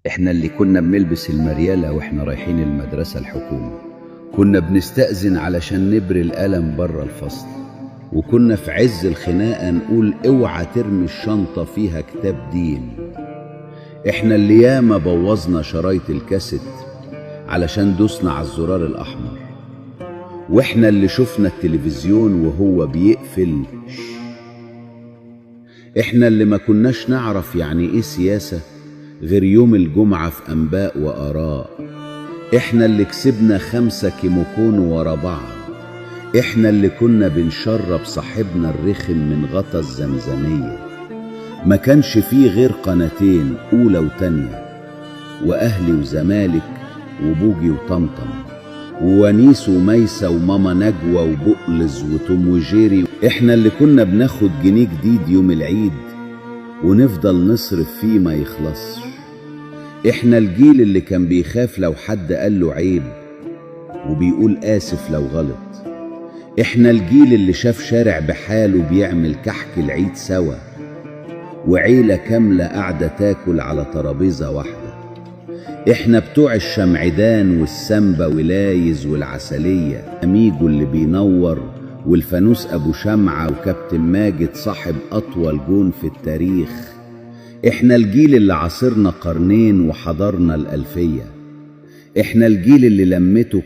احنا اللي كنا بنلبس المريالة واحنا رايحين المدرسة الحكومة، كنا بنستأذن علشان نبري القلم بره الفصل، وكنا في عز الخناقة نقول اوعى ترمي الشنطة فيها كتاب دين. احنا اللي ياما بوظنا شرايط الكاسيت علشان دوسنا على الزرار الأحمر، واحنا اللي شفنا التلفزيون وهو بيقفل. احنا اللي ما كناش نعرف يعني ايه سياسة غير يوم الجمعة في أنباء وآراء. احنا اللي كسبنا 5 كيموكون ورا بعض. احنا اللي كنا بنشرب صاحبنا الرخم من غطا الزمزمية. ما كانش فيه غير قناتين، أولى وتانية، وأهلي وزمالك وبوجي وطمطم وونيس وميسة وماما نجوى وبقلز وتوم وجيري. احنا اللي كنا بناخد جنيه جديد يوم العيد ونفضل نصرف فيه ما يخلصش. احنا الجيل اللي كان بيخاف لو حد قال له عيب وبيقول آسف لو غلط. احنا الجيل اللي شاف شارع بحاله بيعمل كحك العيد سوا، وعيلة كاملة قاعدة تاكل على ترابيزة واحدة. احنا بتوع الشمعدان والسمبة ولايز والعسلية، أميجو اللي بينور والفانوس أبو شمعة وكابتن ماجد صاحب أطول جون في التاريخ. احنا الجيل اللي عاصرنا قرنين وحضرنا الألفية. احنا الجيل اللي لمته